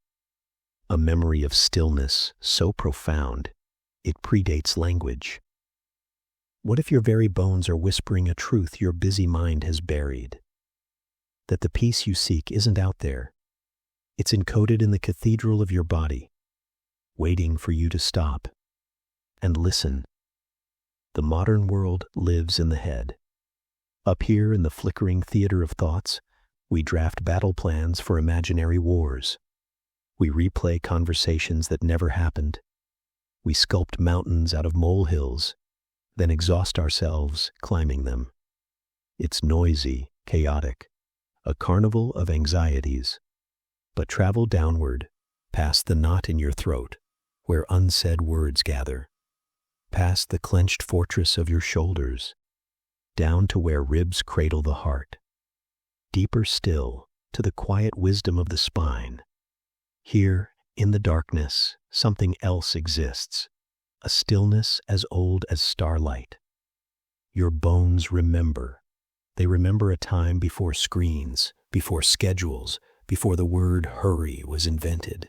of stillness so profound it predates language. What if your very bones are whispering a truth your busy mind has buried? That the peace you seek isn't out there. It's encoded in the cathedral of your body, waiting for you to stop and listen. The modern world lives in the head. Up here in the flickering theater of thoughts, we draft battle plans for imaginary wars. We replay conversations that never happened. We sculpt mountains out of molehills, then exhaust ourselves climbing them. It's noisy, chaotic, a carnival of anxieties. But travel downward, past the knot in your throat, where unsaid words gather, past the clenched fortress of your shoulders, down to where ribs cradle the heart, deeper still to the quiet wisdom of the spine. Here, in the darkness, something else exists, a stillness as old as starlight. Your bones remember. They remember a time before screens, before schedules, before the word hurry was invented.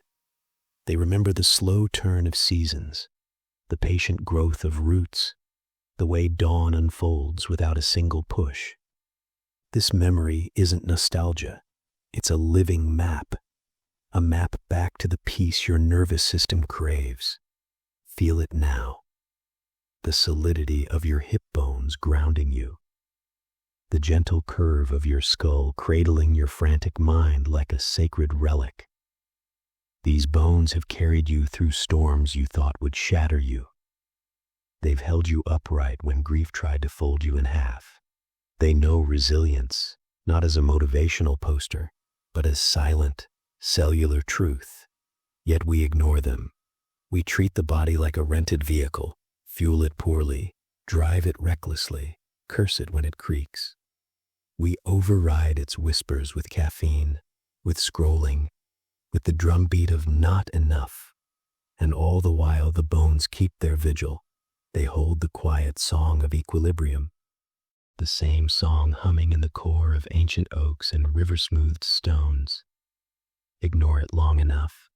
They remember the slow turn of seasons, the patient growth of roots, the way dawn unfolds without a single push. This memory isn't nostalgia. It's a living map, a map back to the peace your nervous system craves. Feel it now, the solidity of your hip bones grounding you, the gentle curve of your skull cradling your frantic mind like a sacred relic. These bones have carried you through storms you thought would shatter you. They've held you upright when grief tried to fold you in half. They know resilience, not as a motivational poster, but as silent, cellular truth. Yet we ignore them. We treat the body like a rented vehicle, fuel it poorly, drive it recklessly, curse it when it creaks. We override its whispers with caffeine, with scrolling, with the drumbeat of not enough. And all the while the bones keep their vigil. They hold the quiet song of equilibrium, the same song humming in the core of ancient oaks and river-smoothed stones. Ignore it long enough,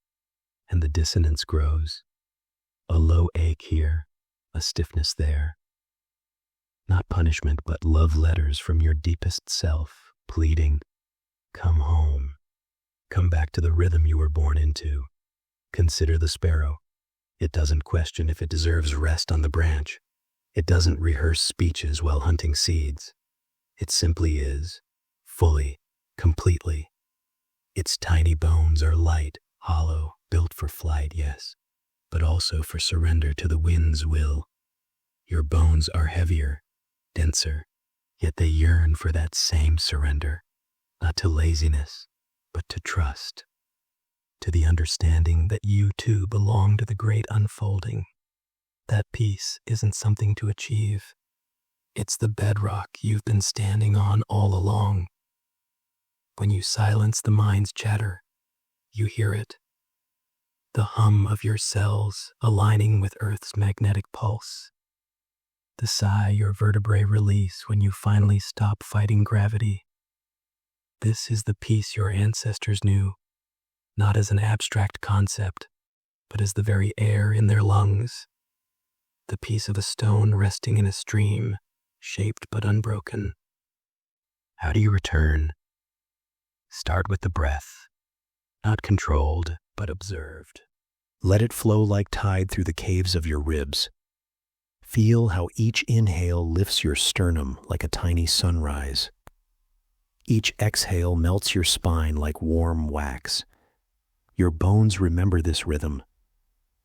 and the dissonance grows. A low ache here, a stiffness there. Not punishment, but love letters from your deepest self, pleading, come home. Come back to the rhythm you were born into. Consider the sparrow. It doesn't question if it deserves rest on the branch. It doesn't rehearse speeches while hunting seeds. It simply is, fully, completely. Its tiny bones are light, hollow, built for flight, yes, but also for surrender to the wind's will. Your bones are heavier, denser, yet they yearn for that same surrender, not to laziness, but to trust, to the understanding that you too belong to the great unfolding. That peace isn't something to achieve. It's the bedrock you've been standing on all along. When you silence the mind's chatter, you hear it. The hum of your cells aligning with Earth's magnetic pulse. The sigh your vertebrae release when you finally stop fighting gravity. This is the peace your ancestors knew, not as an abstract concept, but as the very air in their lungs. The peace of a stone resting in a stream, shaped but unbroken. How do you return? Start with the breath, not controlled, but observed. Let it flow like tide through the caves of your ribs. Feel how each inhale lifts your sternum like a tiny sunrise. Each exhale melts your spine like warm wax. Your bones remember this rhythm.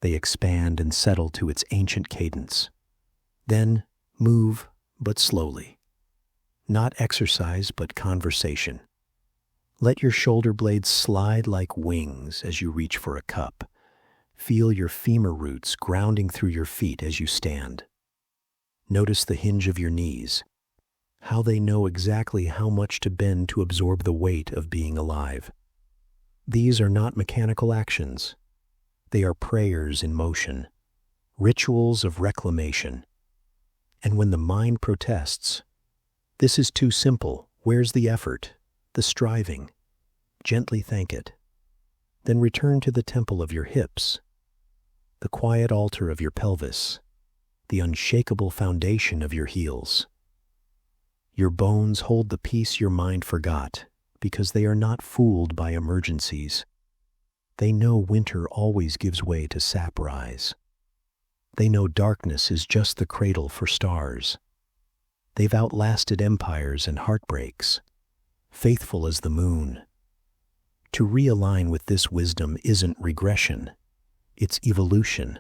They expand and settle to its ancient cadence. Then move, but slowly. Not exercise, but conversation. Let your shoulder blades slide like wings as you reach for a cup. Feel your femur roots grounding through your feet as you stand. Notice the hinge of your knees, how they know exactly how much to bend to absorb the weight of being alive. These are not mechanical actions. They are prayers in motion, rituals of reclamation. And when the mind protests, this is too simple, where's the effort, the striving? Gently thank it. Then return to the temple of your hips, the quiet altar of your pelvis, the unshakable foundation of your heels. Your bones hold the peace your mind forgot because they are not fooled by emergencies. They know winter always gives way to sap rise. They know darkness is just the cradle for stars. They've outlasted empires and heartbreaks, faithful as the moon. To realign with this wisdom isn't regression, it's evolution.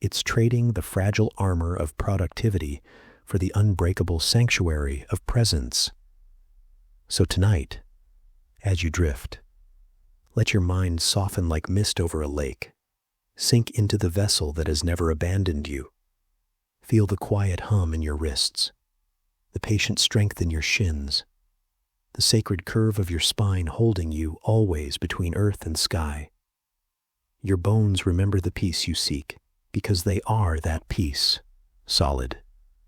It's trading the fragile armor of productivity for the unbreakable sanctuary of presence. So tonight, as you drift, let your mind soften like mist over a lake. Sink into the vessel that has never abandoned you. Feel the quiet hum in your wrists, the patient strength in your shins, the sacred curve of your spine holding you always between earth and sky. Your bones remember the peace you seek because they are that peace, solid,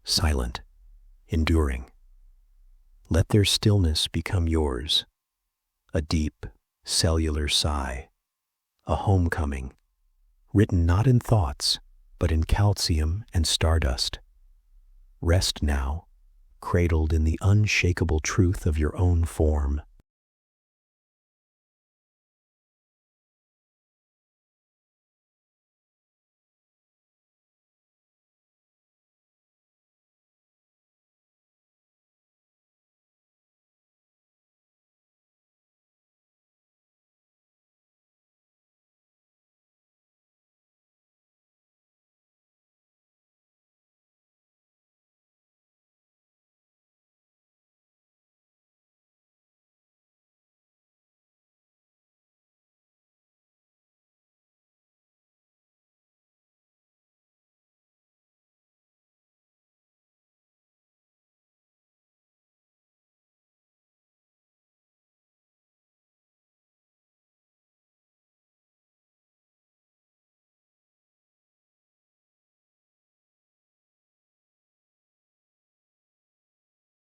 silent, enduring. Let their stillness become yours, a deep, cellular sigh, a homecoming, written not in thoughts, but in calcium and stardust. Rest now, cradled in the unshakable truth of your own form.